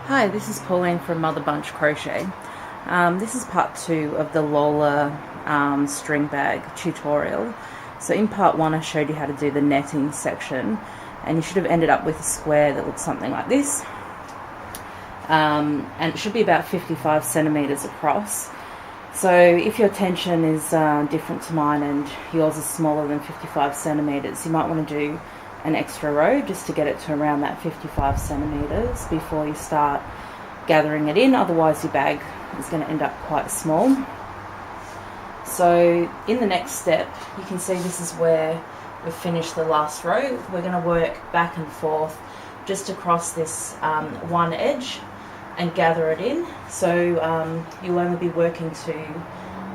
Hi, this is Pauline from MotherBunch Crochet. This is part 2 of the Lola string bag tutorial. So in part 1 I showed you how to do the netting section, and you should have ended up with a square that looks something like this. And it should be about 55 centimeters across. So if your tension is different to mine and yours is smaller than 55 centimeters, you might want to do an extra row just to get it to around that 55 centimeters before you start gathering it in, otherwise your bag is going to end up quite small. So in the next step, you can see this is where we've finished the last row. We're going to work back and forth just across this one edge and gather it in. So you'll only be working to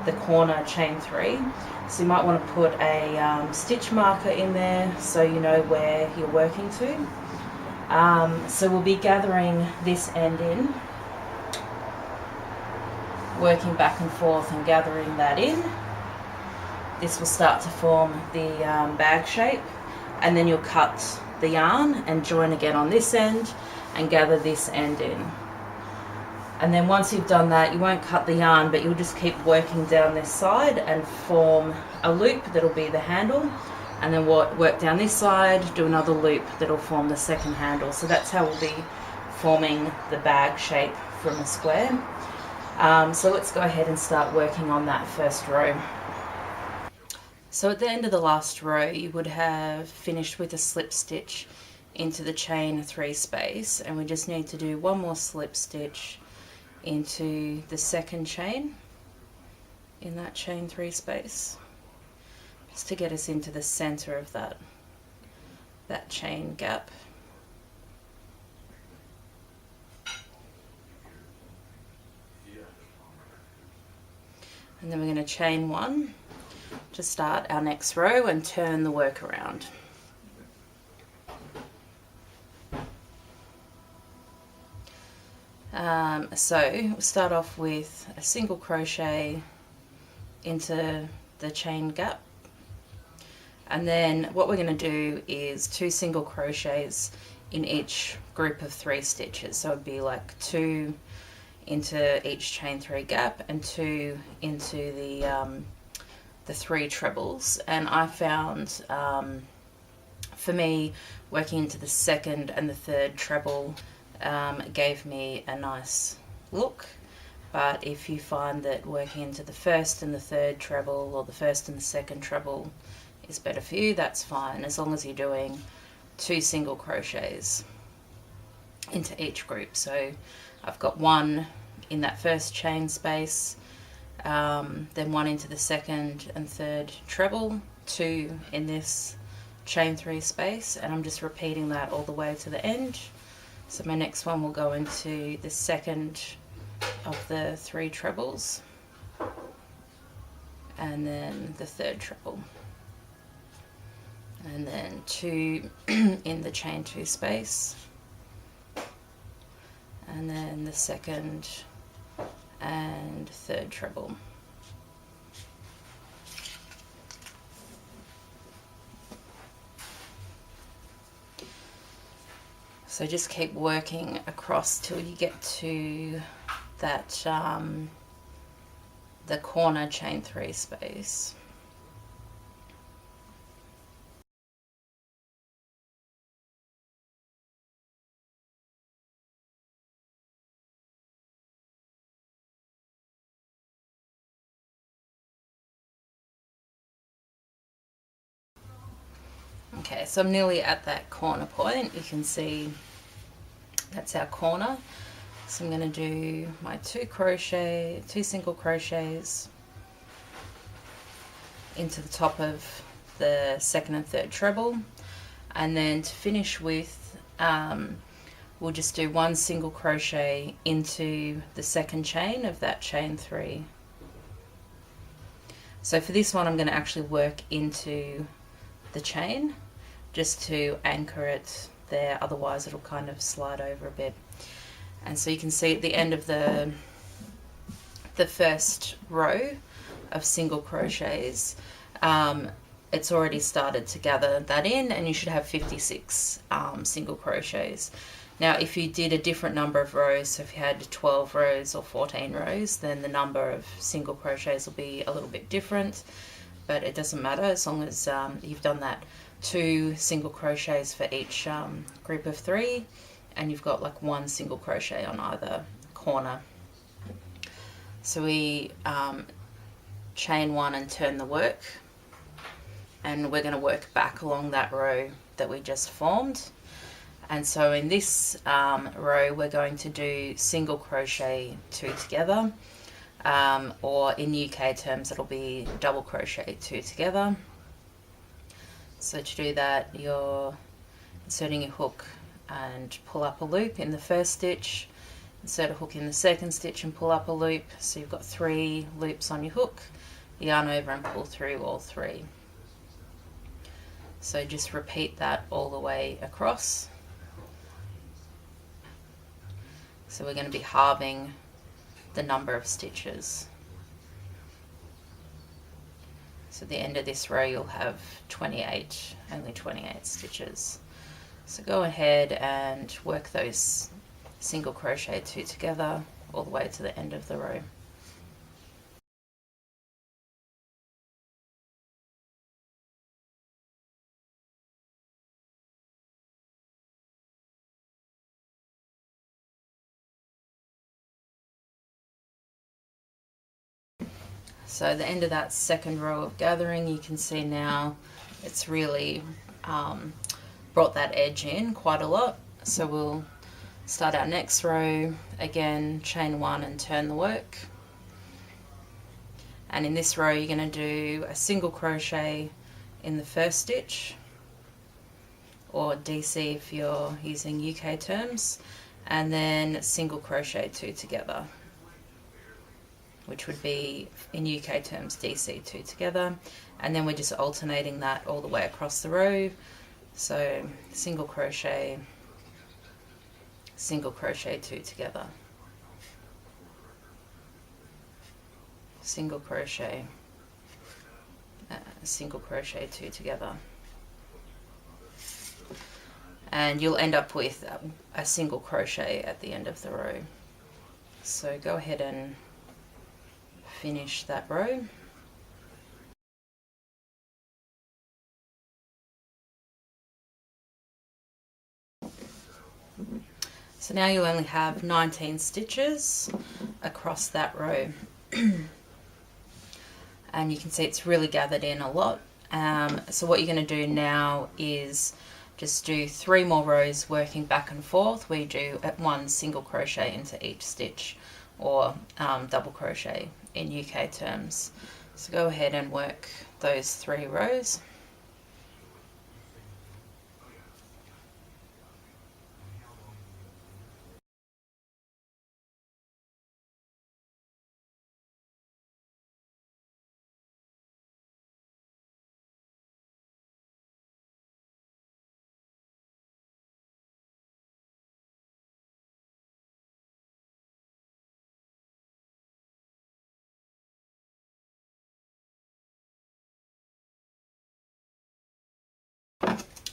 the corner chain 3. So you might want to put a stitch marker in there so you know where you're working to. So we'll be gathering this end in, working back and forth and gathering that in. This will start to form the bag shape, and then you'll cut the yarn and join again on this end and gather this end in. And then once you've done that, you won't cut the yarn, but you'll just keep working down this side and form a loop that'll be the handle, and then work down this side, do another loop that'll form the second handle. So that's how we'll be forming the bag shape from a square. So let's go ahead and start working on that first row. So at the end of the last row, you would have finished with a slip stitch into the chain 3 space, and we just need to do one more slip stitch into the second chain in that chain 3 space, just to get us into the center of that chain gap. And then we're going to chain 1 to start our next row and turn the work around. So we'll start off with a single crochet into the chain gap, and then what we're going to do is 2 single crochets in each group of 3 stitches. So it'd be like 2 into each chain 3 gap and 2 into the 3 trebles. And I found for me, working into the second and the third treble gave me a nice look. But if you find that working into the first and the third treble, or the first and the second treble, is better for you, that's fine, as long as you're doing 2 single crochets into each group. So I've got 1 in that first chain space, then 1 into the second and third treble, 2 in this chain 3 space, and I'm just repeating that all the way to the end. So my next one will go into the second of the 3 trebles, and then the third treble, and then 2 in the chain 2 space, and then the second and third treble. So just keep working across till you get to that the corner chain 3 space. Okay, so I'm nearly at that corner point. You can see that's our corner. So I'm going to do my 2 single crochets into the top of the second and third treble, and then to finish with, we'll just do 1 single crochet into the second chain of that chain 3. So for this one, I'm going to actually work into the chain just to anchor it there, otherwise it'll kind of slide over a bit. And so you can see at the end of the first row of single crochets, it's already started to gather that in, and you should have 56 single crochets. Now if you did a different number of rows, so if you had 12 rows or 14 rows, then the number of single crochets will be a little bit different, but it doesn't matter as long as you've done that 2 single crochets for each group of 3, and you've got like 1 single crochet on either corner. So we chain 1 and turn the work, and we're going to work back along that row that we just formed. And so in this row we're going to do single crochet 2 together, or in UK terms it'll be double crochet 2 together. So to do that, you're inserting your hook and pull up a loop in the first stitch, insert a hook in the second stitch and pull up a loop, so you've got 3 loops on your hook, yarn over and pull through all 3. So just repeat that all the way across. So we're going to be halving the number of stitches. So at the end of this row you'll have only 28 stitches. So go ahead and work those single crochet 2 together all the way to the end of the row. So at the end of that second row of gathering, you can see now it's really brought that edge in quite a lot. So we'll start our next row, again chain 1 and turn the work. And in this row you're going to do a single crochet in the first stitch, or DC if you're using UK terms, and then single crochet 2 together, which would be in UK terms DC 2 together, and then we're just alternating that all the way across the row. So single crochet 2 together, single crochet 2 together, and you'll end up with a single crochet at the end of the row. So go ahead and finish that row. So now you only have 19 stitches across that row. And you can see it's really gathered in a lot. So what you're going to do now is just do 3 more rows working back and forth, where you do 1 single crochet into each stitch, or double crochet in UK terms. So go ahead and work those 3 rows.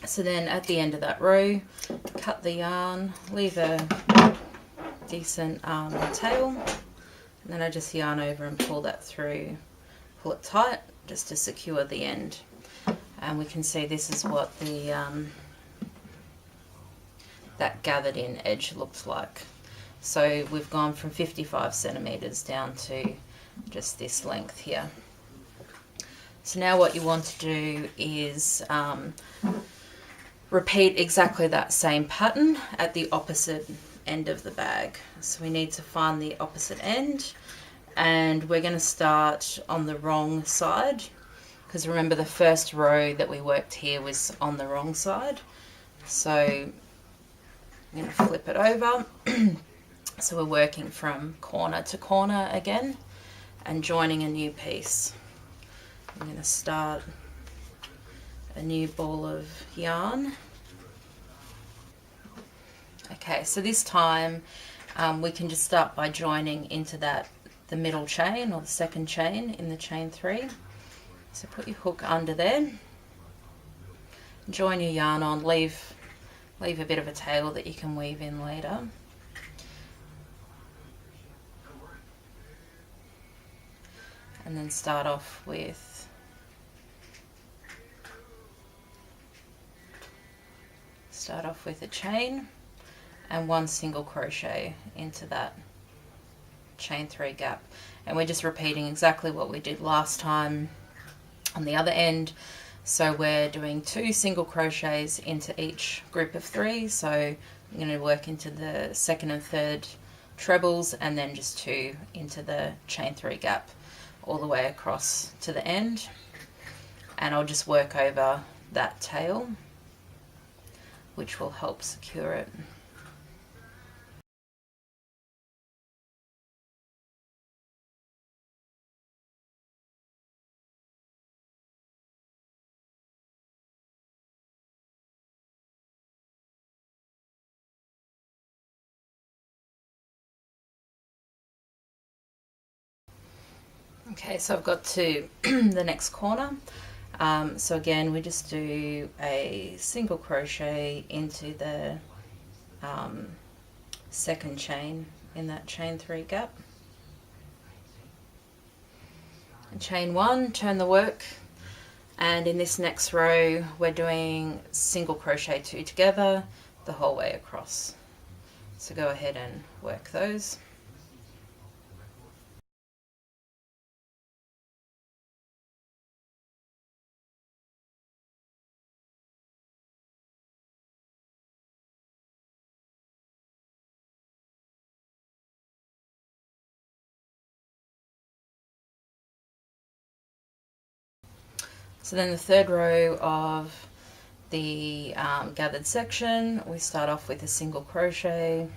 So then at the end of that row, cut the yarn, leave a decent tail, and then I just yarn over and pull that through, pull it tight just to secure the end. And we can see this is what the that gathered in edge looks like. So we've gone from 55 centimeters down to just this length here. So now what you want to do is repeat exactly that same pattern at the opposite end of the bag. So we need to find the opposite end, and we're going to start on the wrong side, because remember the first row that we worked here was on the wrong side. So I'm going to flip it over. So we're working from corner to corner again and joining a new piece. I'm going to start a new ball of yarn. Okay, so this time we can just start by joining into the middle chain, or the second chain in the chain 3. So put your hook under there, join your yarn on, leave leave a bit of a tail that you can weave in later. And then start off with a chain and one single crochet into that chain 3 gap, and we're just repeating exactly what we did last time on the other end. So we're doing 2 single crochets into each group of 3, so I'm going to work into the 2nd and 3rd trebles, and then just 2 into the chain 3 gap all the way across to the end, and I'll just work over that tail, which will help secure it. Okay, so I've got to the next corner. So again, we just do a single crochet into the 2nd chain in that chain 3 gap. And chain 1, turn the work, and in this next row we're doing single crochet 2 together the whole way across. So go ahead and work those. So then the 3rd row of the gathered section, we start off with a single crochet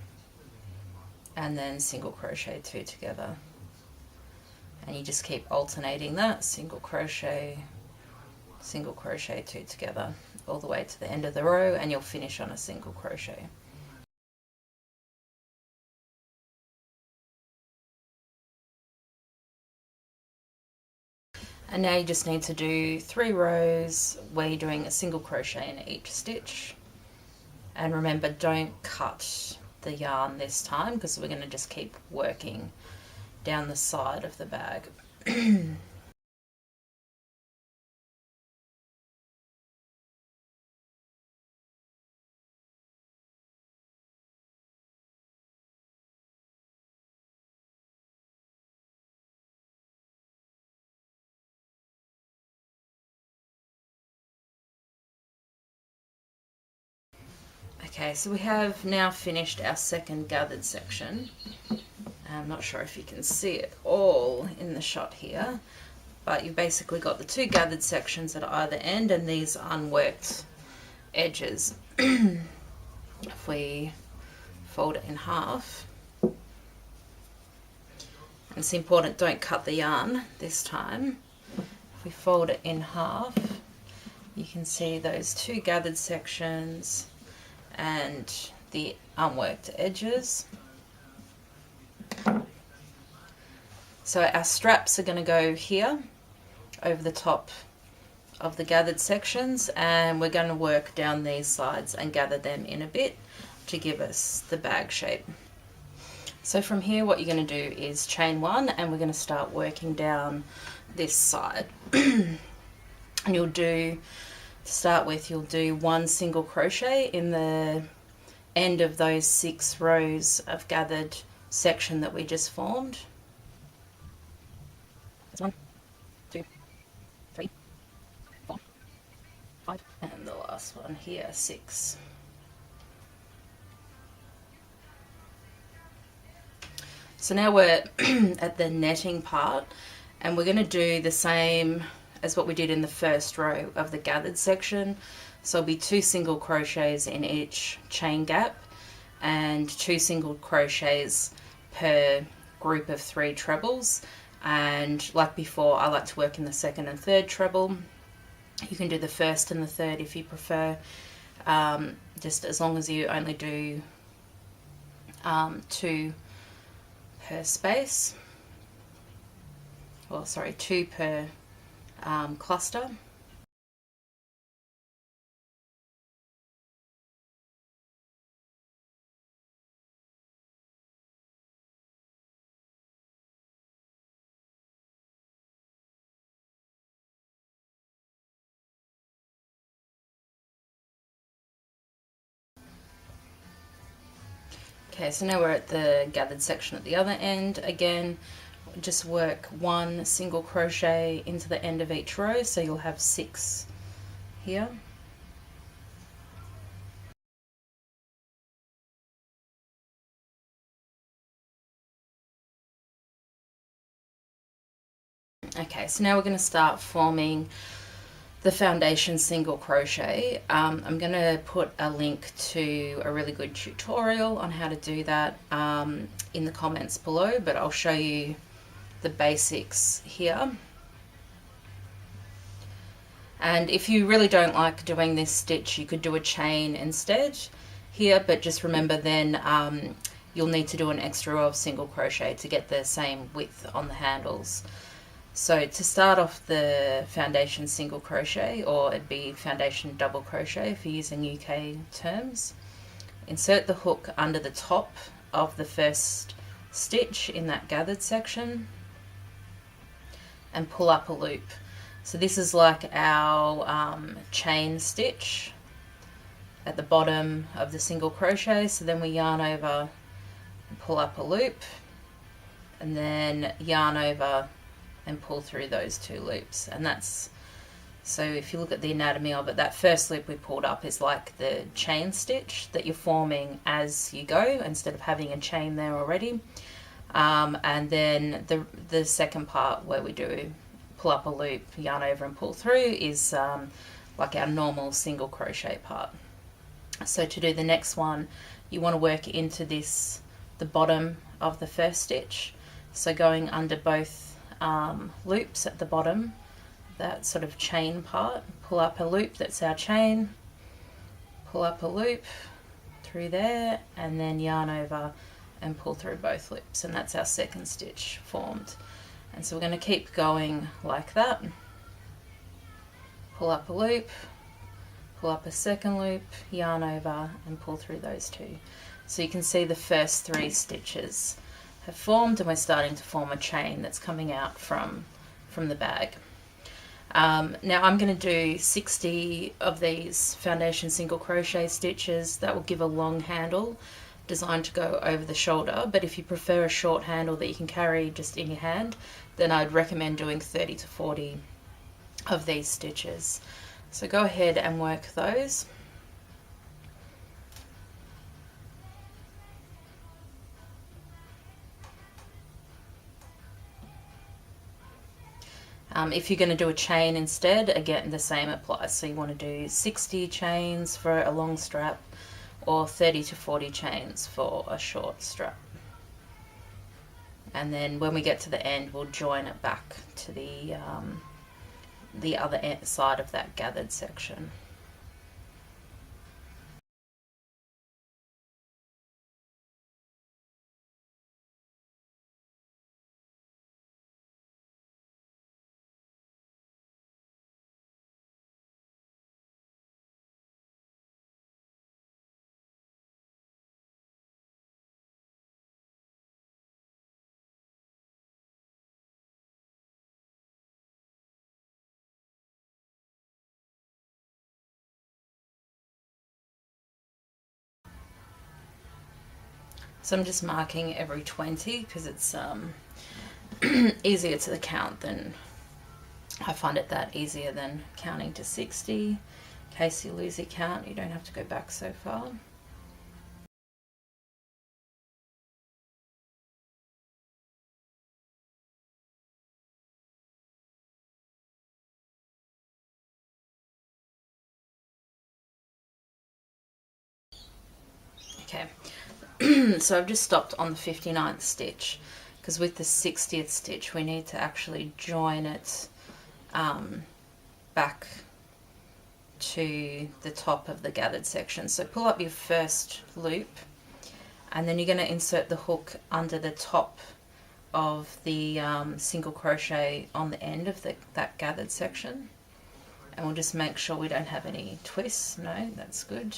and then single crochet 2 together, and you just keep alternating that single crochet 2 together all the way to the end of the row, and you'll finish on a single crochet. And now you just need to do 3 rows where you're doing a single crochet in each stitch. And remember, don't cut the yarn this time, because we're going to just keep working down the side of the bag. Okay, so we have now finished our 2nd gathered section. I'm not sure if you can see it all in the shot here, but you've basically got the 2 gathered sections at either end and these unworked edges. If we fold it in half, and it's important, don't cut the yarn this time. If we fold it in half, you can see those 2 gathered sections and the unworked edges. So our straps are going to go here over the top of the gathered sections, and we're going to work down these sides and gather them in a bit to give us the bag shape. So from here what you're going to do is chain 1, and we're going to start working down this side. And you'll do, to start with, you'll do 1 single crochet in the end of those 6 rows of gathered section that we just formed. That's 1, 2, 3, 4, 5, and the last one here, 6. So now we're at the netting part, and we're going to do the same as what we did in the first row of the gathered section. So it'll be 2 single crochets in each chain gap and 2 single crochets per group of 3 trebles. And like before, I like to work in the 2nd and 3rd treble. You can do the 1st and the 3rd if you prefer, just as long as you only do 2 per space, well, sorry, 2 per cluster. Okay, so now we're at the gathered section at the other end. Again, just work one single crochet into the end of each row, so you'll have 6 here. Okay, so now we're going to start forming the foundation single crochet. I'm going to put a link to a really good tutorial on how to do that in the comments below, but I'll show you the basics here. And if you really don't like doing this stitch, you could do a chain instead here, but just remember then you'll need to do an extra row of single crochet to get the same width on the handles. So to start off the foundation single crochet, or it'd be foundation double crochet if you're using UK terms, insert the hook under the top of the first stitch in that gathered section and pull up a loop. So this is like our chain stitch at the bottom of the single crochet. So then we yarn over and pull up a loop, and then yarn over and pull through those 2 loops. And that's, so if you look at the anatomy of it, that first loop we pulled up is like the chain stitch that you're forming as you go instead of having a chain there already. And then the second part where we do pull up a loop, yarn over and pull through is like our normal single crochet part. So to do the next one, you want to work into this, the bottom of the first stitch. So going under both loops at the bottom, that sort of chain part, pull up a loop, that's our chain, pull up a loop through there, and then yarn over and pull through both loops, and that's our second stitch formed. And so we're going to keep going like that. Pull up a loop, pull up a second loop, yarn over and pull through those 2. So you can see the first 3 stitches have formed, and we're starting to form a chain that's coming out from the bag. Now I'm going to do 60 of these foundation single crochet stitches. That will give a long handle designed to go over the shoulder, but if you prefer a short handle that you can carry just in your hand, then I'd recommend doing 30 to 40 of these stitches. So go ahead and work those. If you're going to do a chain instead, again the same applies. So you want to do 60 chains for a long strap or 30 to 40 chains for a short strap. And then when we get to the end, we'll join it back to the other side of that gathered section. So I'm just marking every 20 because it's easier to count than, I find it that easier than counting to 60. In case you lose your count, you don't have to go back so far. Okay. So I've just stopped on the 59th stitch because with the 60th stitch we need to actually join it back to the top of the gathered section. So pull up your first loop and then you're going to insert the hook under the top of the single crochet on the end of that gathered section, and we'll just make sure we don't have any twists. No, that's good.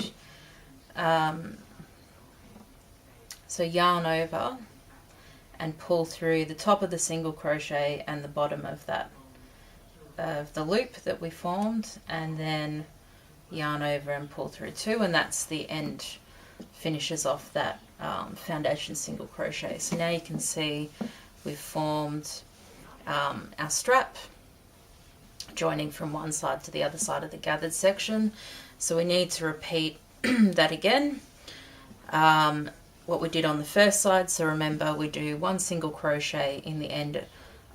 So yarn over and pull through the top of the single crochet and the bottom of that the loop that we formed, and then yarn over and pull through 2, and that's the end finishes off that foundation single crochet. So now you can see we've formed our strap, joining from one side to the other side of the gathered section. So we need to repeat that again, what we did on the first side. So remember, we do 1 single crochet in the end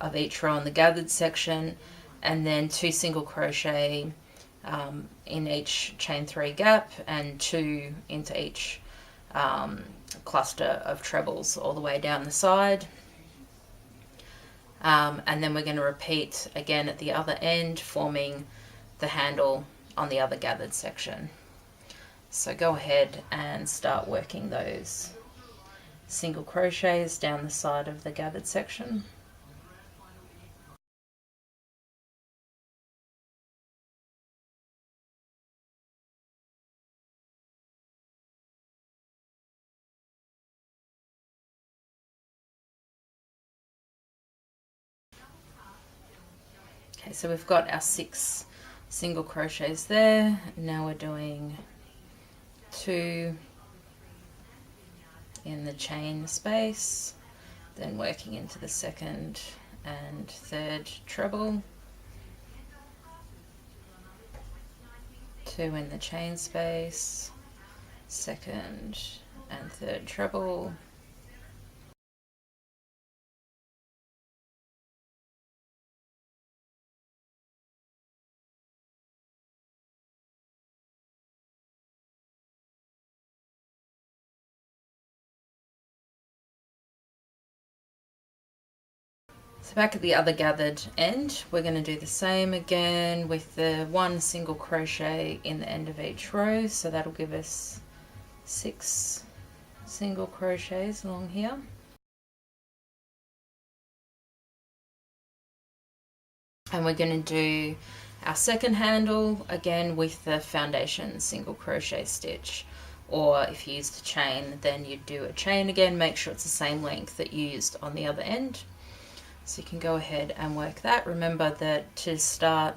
of each row in the gathered section, and then 2 single crochet in each chain 3 gap, and 2 into each cluster of trebles all the way down the side. And then we're going to repeat again at the other end, forming the handle on the other gathered section. So go ahead and start working those single crochets down the side of the gathered section. Okay, so we've got our 6 single crochets there. Now we're doing 2 in the chain space, then working into the second and third treble, 2 in the chain space, second and third treble, so back at the other gathered end, we're going to do the same again with the 1 single crochet in the end of each row. So that'll give us 6 single crochets along here. And we're going to do our second handle again with the foundation single crochet stitch. Or if you used a chain, then you'd do a chain again. Make sure it's the same length that you used on the other end. So you can go ahead and work that. Remember that to start,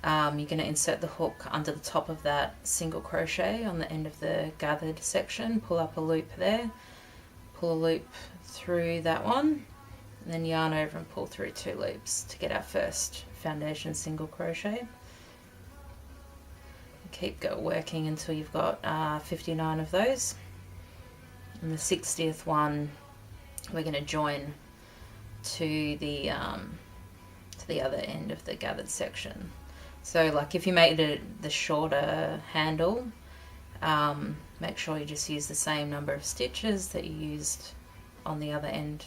you're going to insert the hook under the top of that single crochet on the end of the gathered section. Pull up a loop there, pull a loop through that one, and then yarn over and pull through 2 loops to get our first foundation single crochet. Keep working until you've got 59 of those. And the 60th one, we're going to join to the other end of the gathered section. So like if you made it the shorter handle, make sure you just use the same number of stitches that you used on the other end.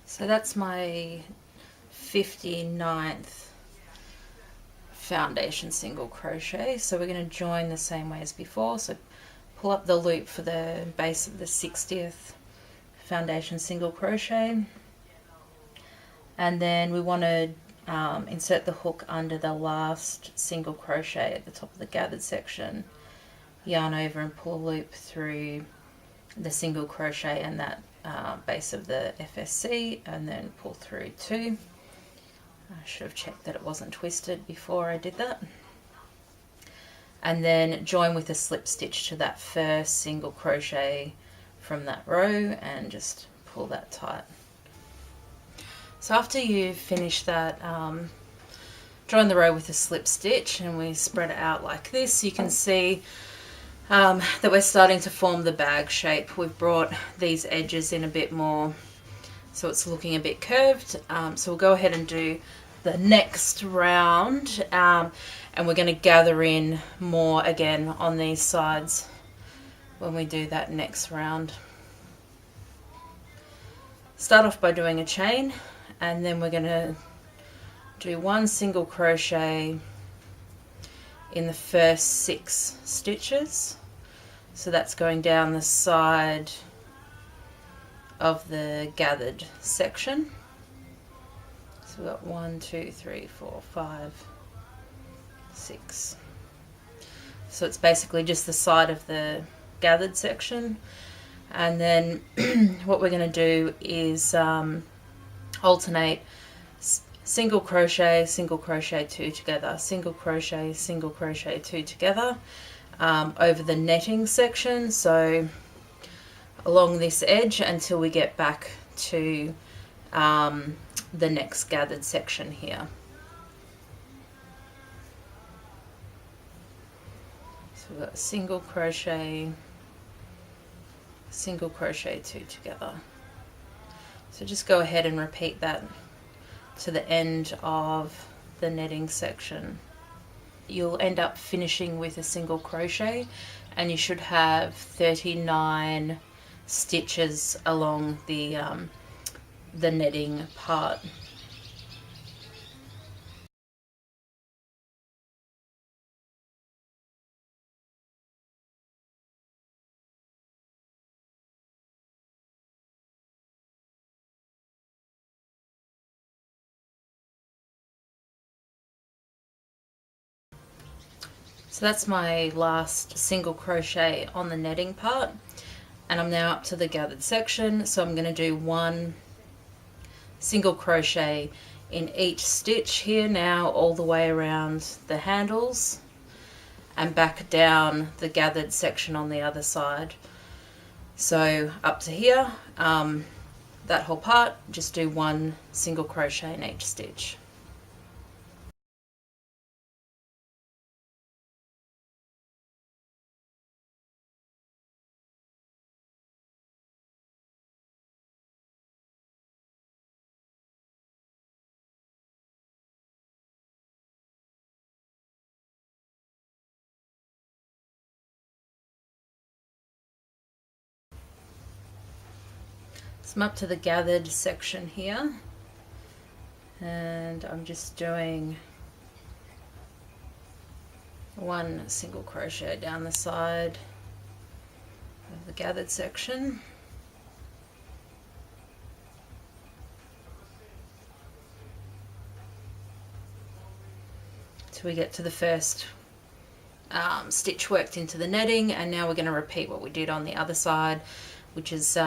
So that's my 59th foundation single crochet. So we're going to join the same way as before. So pull up the loop for the base of the 60th foundation single crochet, and then we want to insert the hook under the last single crochet at the top of the gathered section, yarn over and pull a loop through the single crochet and that base of the FSC, and then pull through 2. I should have checked that it wasn't twisted before I did that. And then join with a slip stitch to that first single crochet from that row and just pull that tight. So after you finish that, join the row with a slip stitch, and we spread it out like this. You can see that we're starting to form the bag shape. We've brought these edges in a bit more, so it's looking a bit curved. So we'll go ahead and do the next round, and we're going to gather in more again on these sides when we do that next round. start off by doing a chain, and then we're going to do 1 single crochet in the first 6 stitches. So that's going down the side of the gathered section. So we've got 1, 2, 3, 4, 5, 6. So it's basically just the side of the gathered section. And then what we're going to do is alternate single crochet, 2 together, single crochet, 2 together over the netting section, so along this edge until we get back to the next gathered section here. So we've got single crochet, 2 together. So just go ahead and repeat that to the end of the netting section. You'll end up finishing with a single crochet, and you should have 39 stitches along the netting part. So that's my last single crochet on the netting part, and I'm now up to the gathered section. So I'm going to do 1 single crochet in each stitch here now, all the way around the handles and back down the gathered section on the other side. So up to here, that whole part, just do 1 single crochet in each stitch. So I'm up to the gathered section here, and I'm just doing 1 single crochet down the side of the gathered section. Till we get to the first stitch worked into the netting, and now we're going to repeat what we did on the other side, which is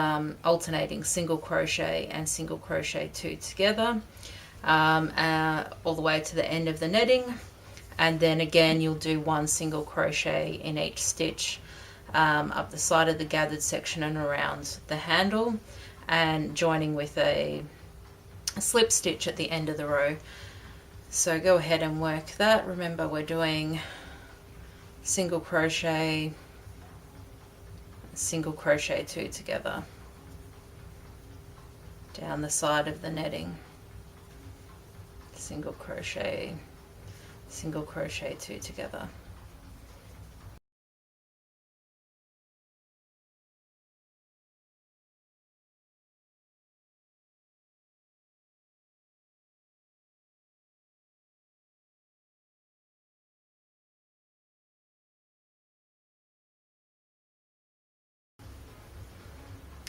alternating single crochet and single crochet 2 together all the way to the end of the netting, and then again you'll do 1 single crochet in each stitch up the side of the gathered section and around the handle, and joining with a slip stitch at the end of the row. So go ahead and work that. Remember, we're doing single crochet, single crochet 2 together down the side of the netting, single crochet, 2 together.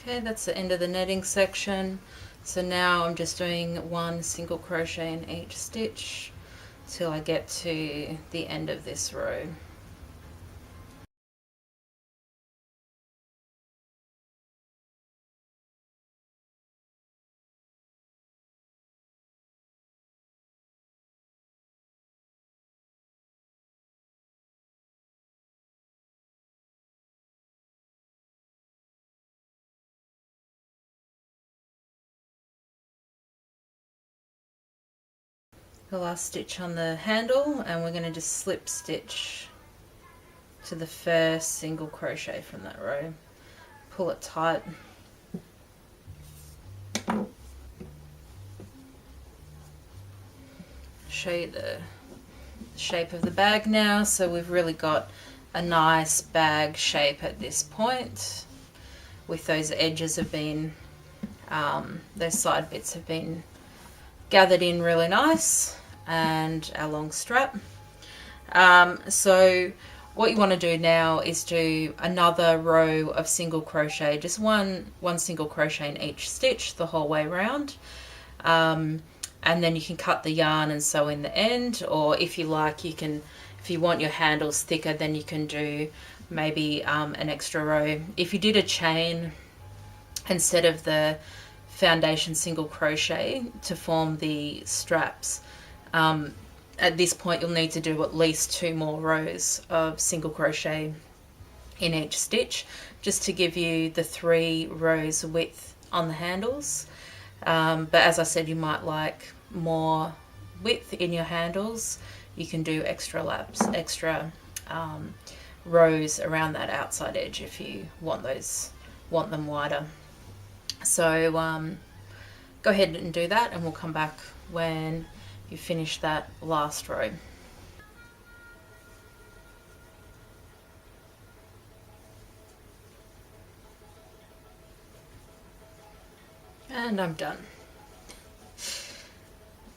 Okay, that's the end of the netting section. So now I'm just doing 1 single crochet in each stitch till I get to the end of this row. The last stitch on the handle, and we're going to just slip stitch to the first single crochet from that row. Pull it tight. Show you the shape of the bag now. So we've really got a nice bag shape at this point, with those edges have been those side bits have been gathered in really nice, and our long strap. So what you want to do now is do another row of single crochet, just one single crochet in each stitch the whole way around, and then you can cut the yarn and sew in the end, or if you like, you can, if you want your handles thicker, then you can do maybe an extra row. If you did a chain instead of the foundation single crochet to form the straps, at this point you'll need to do at least 2 more rows of single crochet in each stitch, just to give you the 3 rows width on the handles. But as I said, you might like more width in your handles. You can do extra rows around that outside edge if you want them wider. So go ahead and do that, and we'll come back when you finish that last row. And I'm done.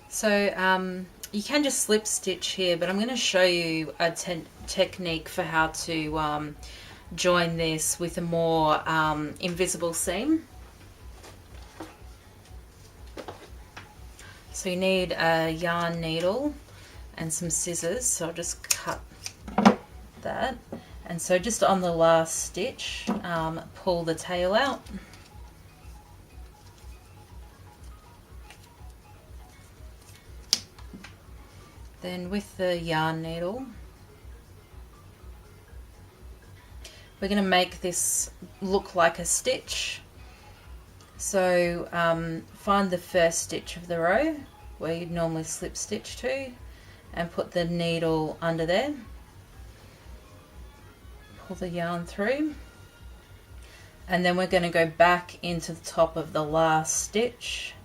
So you can just slip stitch here, but I'm going to show you a technique for how to join this with a more invisible seam. So you need a yarn needle and some scissors, so I'll just cut that. And so just on the last stitch, pull the tail out. Then with the yarn needle, we're going to make this look like a stitch. So find the first stitch of the row where you'd normally slip stitch to, and put the needle under there. Pull the yarn through, and then we're going to go back into the top of the last stitch,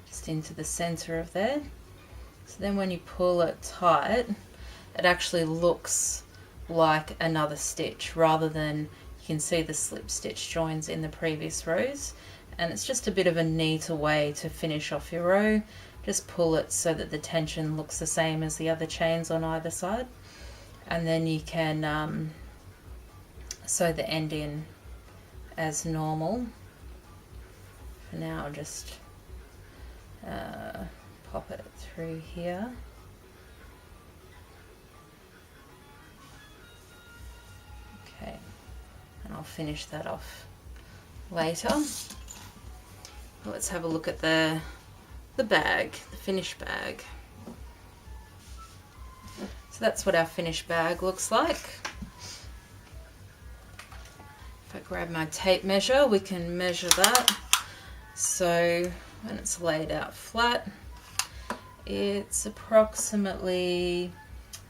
just into the center of there. So then when you pull it tight, it actually looks like another stitch, rather than, you can see the slip stitch joins in the previous rows, and it's just a bit of a neater way to finish off your row. Just pull it so that the tension looks the same as the other chains on either side, and then you can sew the end in as normal. For now, I'll just pop it through here. Okay, and I'll finish that off later. Let's have a look at the bag, the finished bag. So that's what our finished bag looks like. If I grab my tape measure, we can measure that. So when it's laid out flat, it's approximately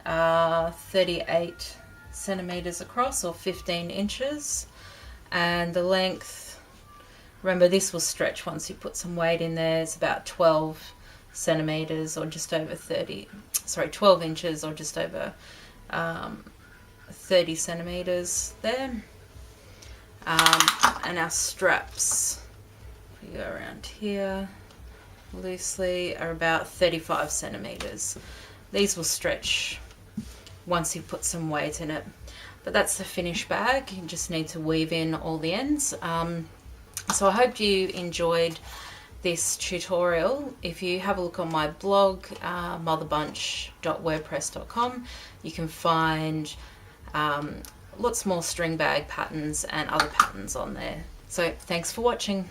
38 centimeters across, or 15 inches, and the length, remember this will stretch once you put some weight in there, it's about 12 centimeters, or just over 12 inches, or just over 30 centimeters there. And our straps, if we go around here loosely, are about 35 centimeters. These will stretch once you put some weight in it. But that's the finished bag. You just need to weave in all the ends. So I hope you enjoyed this tutorial. If you have a look on my blog, motherbunch.wordpress.com, you can find lots more string bag patterns and other patterns on there. So thanks for watching.